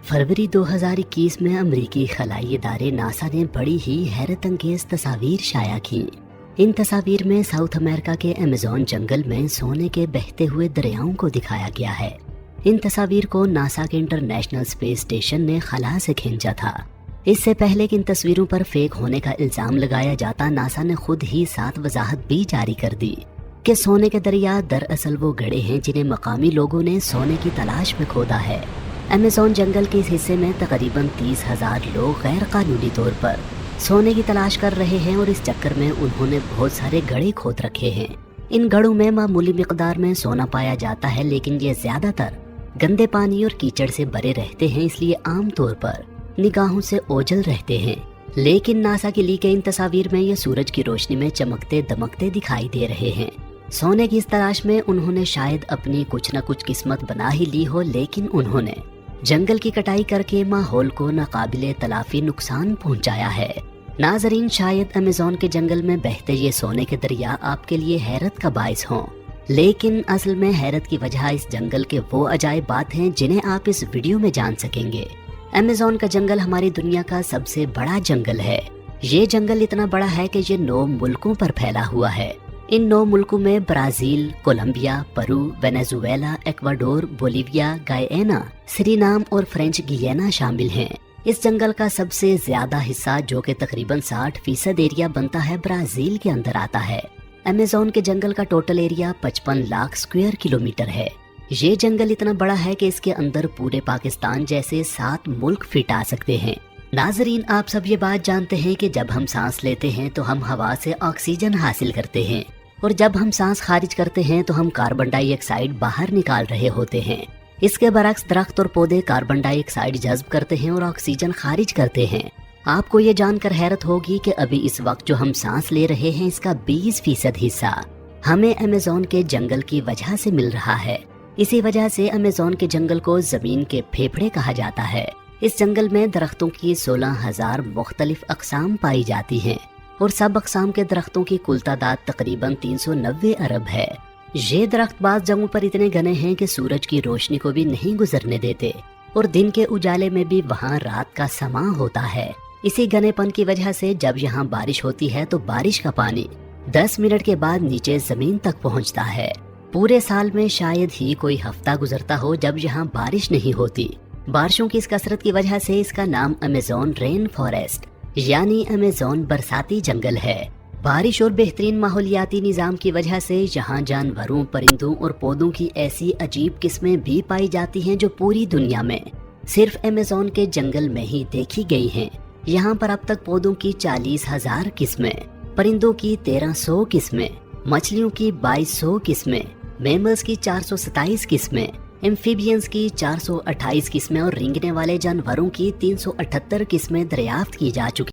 फरवरी 2021 में अमेरिकी खलाई इदारे नासा ने बड़ी ही हैरत अंगेज तस्वीर शाया की। इन तस्वीर में साउथ अमेरिका के अमेज़न जंगल में सोने के बहते हुए दरियाओं को दिखाया गया है। इन तस्वीर को नासा के इंटरनेशनल स्पेस स्टेशन ने खला से खींचा था। इससे पहले कि इन तस्वीरों पर फेक होने का इल्जाम लगाया जाता, नासा ने खुद ही साथ वजाहत भी जारी कर दी कि सोने के दरिया दरअसल वो गड्ढे हैं जिन्हें मकामी लोगों ने सोने की तलाश में खोदा है। अमेज़न जंगल के इस हिस्से में तकरीबन 30,000 लोग गैर कानूनी तौर पर सोने की तलाश कर रहे हैं और इस चक्कर में उन्होंने बहुत सारे गड्ढे खोद रखे हैं। इन गड्ढों में मामूली मिकदार में सोना पाया जाता है, लेकिन ये ज्यादातर गंदे पानी और कीचड़ से भरे रहते हैं, इसलिए आमतौर पर निगाहों से ओझल रहते हैं। लेकिन नासा की ली गई इन तस्वीर में ये सूरज की रोशनी में चमकते दमकते दिखाई दे रहे हैं। सोने की इस तलाश में उन्होंने शायद अपनी कुछ न कुछ किस्मत बना ही ली हो, लेकिन उन्होंने जंगल की कटाई करके माहौल को नाकाबिले तलाफी नुकसान पहुंचाया है। नाजरीन, शायद अमेज़न के जंगल में बहते ये सोने के दरिया आपके लिए हैरत का बाइस हों, लेकिन असल में हैरत की वजह इस जंगल के वो अजायब बात हैं जिन्हें आप इस वीडियो में जान सकेंगे। अमेज़न का जंगल हमारी दुनिया का सबसे बड़ा जंगल है। ये जंगल इतना बड़ा है कि ये 9 मुल्कों पर फैला हुआ है। इन 9 मुल्कों में Brazil, Colombia, Peru, Venezuela, Ecuador, Bolivia, गायना, सूरीनाम और फ्रेंच गियाना शामिल हैं। इस जंगल का सबसे ज्यादा हिस्सा, जो कि तकरीबन 60% एरिया बनता है, ब्राजील के अंदर आता है। अमेज़न के जंगल का total area 55 lakh square kilometre है। ये जंगल इतना बड़ा है कि इसके अंदर पूरे पाकिस्तान जैसे 7 मुल्क फिट आ सकते हैं। नाजरीन, आप सब ये बात जानते हैं कि जब हम सांस लेते हैं तो हम हवा से ऑक्सीजन हासिल करते हैं, और जब हम सांस खारिज करते हैं तो हम कार्बन डाइऑक्साइड बाहर निकाल रहे होते हैं। इसके बरक्स दरख्त और पौधे कार्बन डाइऑक्साइड जज्ब करते हैं और ऑक्सीजन खारिज करते हैं। आपको ये जानकर हैरत होगी कि अभी इस वक्त जो हम सांस ले रहे हैं, इसका 20% हिस्सा हमें अमेज़न के जंगल की वजह से मिल रहा है। इसी वजह से अमेज़न के जंगल को जमीन के फेफड़े कहा जाता है। इस जंगल में दरख्तों की 16,000 मुख्तलिफ अक़साम पाई जाती हैं और सब अक़साम के दरख्तों की कुल तादाद तकरीबन 390 अरब है। ये दरख्त बाज़ जगहों पर इतने घने हैं कि सूरज की रोशनी को भी नहीं गुजरने देते और दिन के उजाले में भी वहाँ रात का समा होता है। इसी घनेपन की वजह से जब यहाँ बारिश होती है तो बारिश का पानी 10 मिनट के बाद नीचे जमीन तक पहुँचता है। पूरे साल में शायद ही कोई हफ्ता गुजरता हो जब यहाँ बारिश नहीं होती। बारिशों की इस कसरत की वजह से इसका नाम अमेज़न रेन फॉरेस्ट यानी अमेज़न बरसाती जंगल है। बारिश और बेहतरीन माहौलियाती निज़ाम की वजह से यहाँ जानवरों, परिंदों और पौधों की ऐसी अजीब किस्में भी पाई जाती हैं जो पूरी दुनिया में सिर्फ अमेज़न के जंगल में ही देखी गई हैं। यहाँ पर अब तक पौधों की 40,000 किस्में, परिंदों की 1300 किस्में, मछलियों की 2200 किस्में, मैमल्स की 427 किस्में, एम्फीबियंस की 428 किस्में और रेंगने वाले जानवरों की 378 किस्में दरियाफ्त की जा चुकी